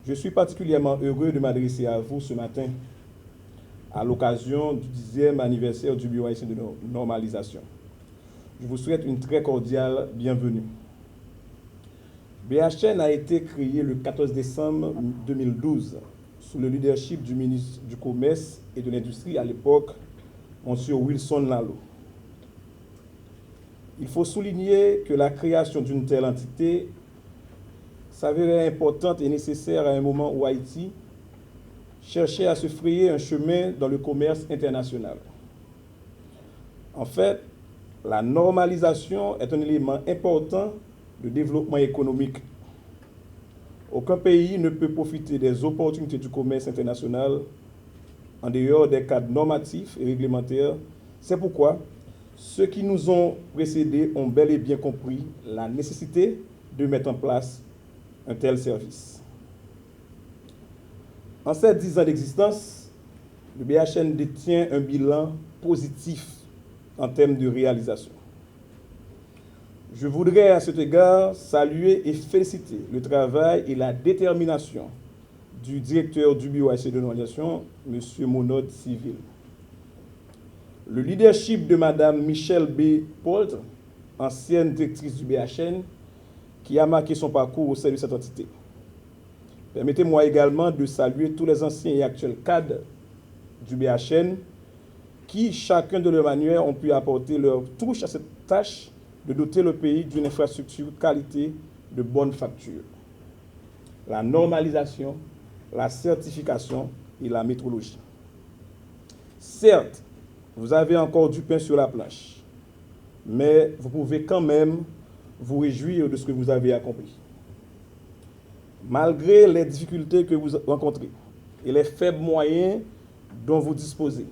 Je suis particulièrement heureux de m'adresser à vous ce matin à l'occasion du 10e anniversaire du Bureau haïtien de normalisation. Je vous souhaite une très cordiale bienvenue. BHN a été créé le 14 décembre 2012 sous le leadership du ministre du Commerce et de l'Industrie à l'époque, M. Wilson Lalo. Il faut souligner que la création d'une telle entité s'avérait importante et nécessaire à un moment où Haïti cherchait à se frayer un chemin dans le commerce international. En fait, la normalisation est un élément important de développement économique. Aucun pays ne peut profiter des opportunités du commerce international en dehors des cadres normatifs et réglementaires. C'est pourquoi ceux qui nous ont précédés ont bel et bien compris la nécessité de mettre en place un tel service. En ces 10 ans d'existence, le BHN détient un bilan positif en termes de réalisation. Je voudrais à cet égard saluer et féliciter le travail et la détermination du directeur du Bureau haïtien de normalisation, M. Monod Civil. Le leadership de Mme Michelle B. Polt, ancienne directrice du BHN, qui a marqué son parcours au sein de cette entité. Permettez-moi également de saluer tous les anciens et actuels cadres du BHN qui, chacun de leur manière, ont pu apporter leur touche à cette tâche de doter le pays d'une infrastructure qualité de bonne facture. La normalisation, la certification et la métrologie. Certes, vous avez encore du pain sur la planche, mais vous pouvez quand même vous réjouir de ce que vous avez accompli. Malgré les difficultés que vous rencontrez et les faibles moyens dont vous disposez,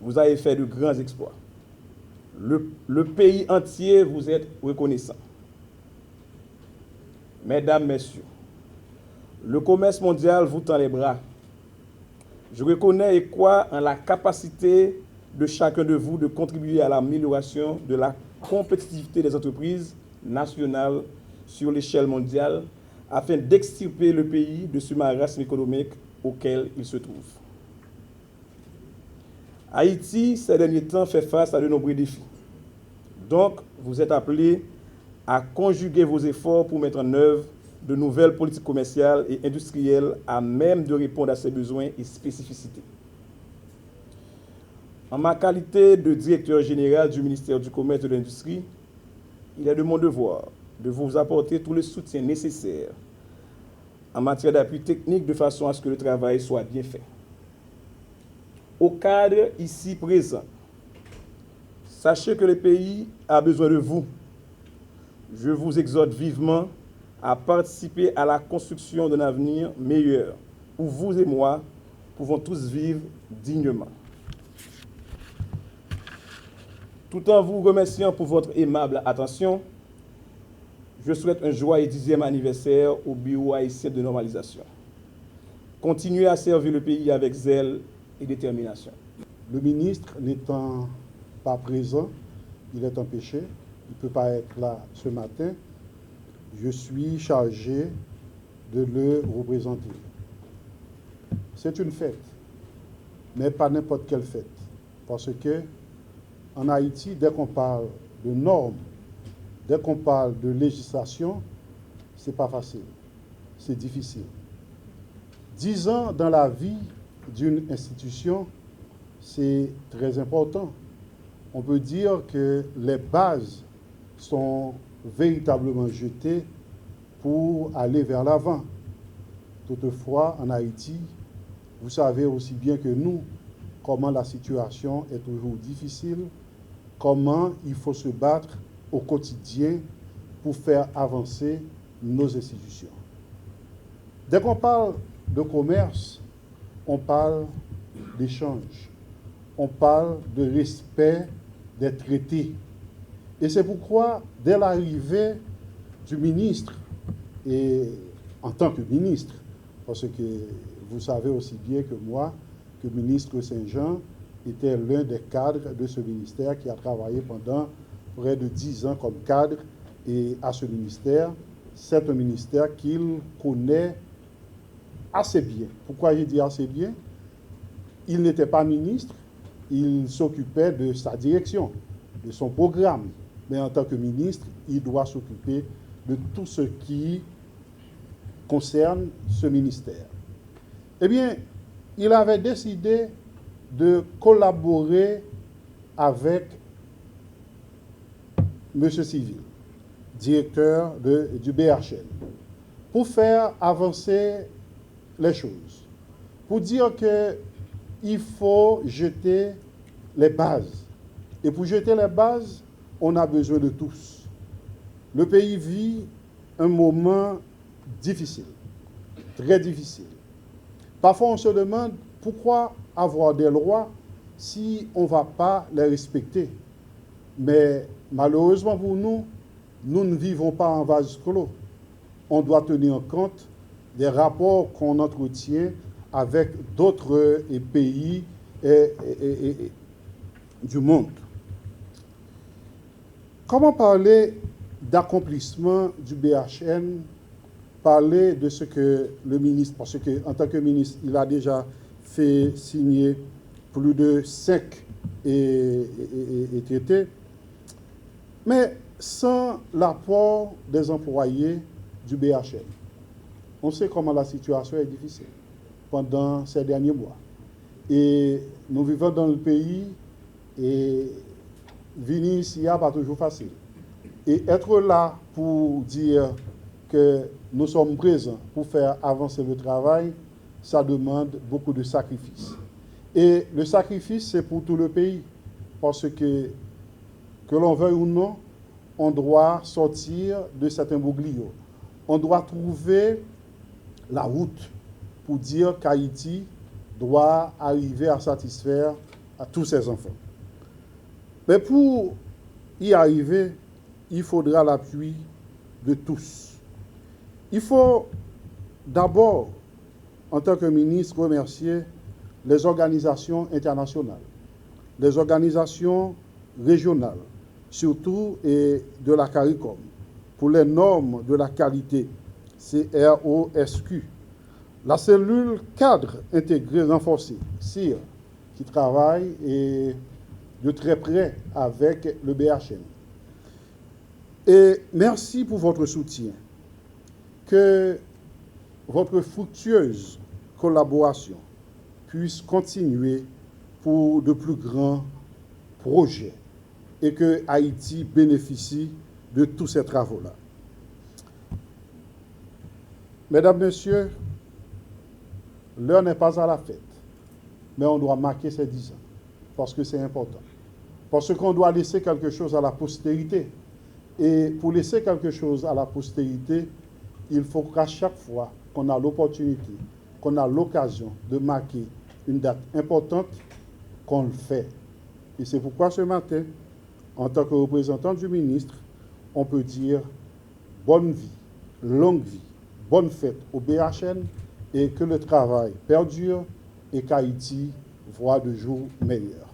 vous avez fait de grands exploits. Le pays entier vous est reconnaissant. Mesdames, Messieurs, le commerce mondial vous tend les bras. Je reconnais et crois en la capacité de chacun de vous de contribuer à l'amélioration de la compétitivité des entreprises nationales sur l'échelle mondiale afin d'extirper le pays de ce marasme économique auquel il se trouve. Haïti, ces derniers temps, fait face à de nombreux défis. Donc, vous êtes appelés à conjuguer vos efforts pour mettre en œuvre de nouvelles politiques commerciales et industrielles à même de répondre à ces besoins et spécificités. En ma qualité de directeur général du ministère du Commerce et de l'Industrie, il est de mon devoir de vous apporter tout le soutien nécessaire en matière d'appui technique de façon à ce que le travail soit bien fait. Au cadre ici présent, sachez que le pays a besoin de vous. Je vous exhorte vivement à participer à la construction d'un avenir meilleur, où vous et moi pouvons tous vivre dignement. Tout en vous remerciant pour votre aimable attention, je souhaite un joyeux 10e anniversaire au Bureau haïtien de normalisation. Continuez à servir le pays avec zèle et détermination. Le ministre n'étant pas présent, il est empêché, il ne peut pas être là ce matin. Je suis chargé de le représenter. C'est une fête, mais pas n'importe quelle fête. Parce que en Haïti, dès qu'on parle de normes, dès qu'on parle de législation, c'est pas facile, c'est difficile. 10 ans dans la vie d'une institution, c'est très important. On peut dire que les bases sont véritablement jetées pour aller vers l'avant. Toutefois, en Haïti, vous savez aussi bien que nous comment la situation est toujours difficile, comment il faut se battre au quotidien pour faire avancer nos institutions. Dès qu'on parle de commerce, on parle d'échange, on parle de respect des traités. Et c'est pourquoi, dès l'arrivée du ministre, et en tant que ministre, parce que vous savez aussi bien que moi que le ministre Saint-Jean était l'un des cadres de ce ministère qui a travaillé pendant près de 10 ans comme cadre et à ce ministère. C'est un ministère qu'il connaît assez bien. Pourquoi j'ai dit assez bien? Il n'était pas ministre, il s'occupait de sa direction, de son programme. Mais en tant que ministre, il doit s'occuper de tout ce qui concerne ce ministère. Eh bien, il avait décidé de collaborer avec M. Civil, directeur du BHL, pour faire avancer les choses, pour dire qu'il faut jeter les bases. Et pour jeter les bases, on a besoin de tous. Le pays vit un moment difficile, très difficile. Parfois, on se demande pourquoi avoir des lois si on ne va pas les respecter. Mais malheureusement pour nous, nous ne vivons pas en vase clos. On doit tenir compte des rapports qu'on entretient avec d'autres pays du monde. Comment parler d'accomplissement du BHN, parler de ce que le ministre, parce qu'en tant que ministre, il a déjà fait signer plus de 5 traités, mais sans l'apport des employés du BHN. On sait comment la situation est difficile pendant ces derniers mois. Et nous vivons dans le pays et venir ici n'est pas toujours facile. Et être là pour dire que nous sommes présents pour faire avancer le travail, ça demande beaucoup de sacrifices. Et le sacrifice, c'est pour tout le pays. Parce que l'on veuille ou non, on doit sortir de cet imbroglio. On doit trouver la route pour dire qu'Haïti doit arriver à satisfaire à tous ses enfants. Mais pour y arriver, il faudra l'appui de tous. Il faut d'abord, en tant que ministre, remercier les organisations internationales, les organisations régionales, surtout et de la CARICOM, pour les normes de la qualité, CROSQ, la cellule cadre intégrée renforcée, CIR, qui travaille de très près avec le BHN. Et merci pour votre soutien. Que votre fructueuse collaboration puisse continuer pour de plus grands projets et que Haïti bénéficie de tous ces travaux-là. Mesdames, Messieurs, l'heure n'est pas à la fête, mais on doit marquer ces 10 ans, parce que c'est important. Parce qu'on doit laisser quelque chose à la postérité. Et pour laisser quelque chose à la postérité, il faut qu'à chaque fois qu'on a l'opportunité, qu'on a l'occasion de marquer une date importante, qu'on le fait. Et c'est pourquoi ce matin, en tant que représentant du ministre, on peut dire bonne vie, longue vie, bonne fête au BHN et que le travail perdure et qu'Haïti voit de jours meilleurs.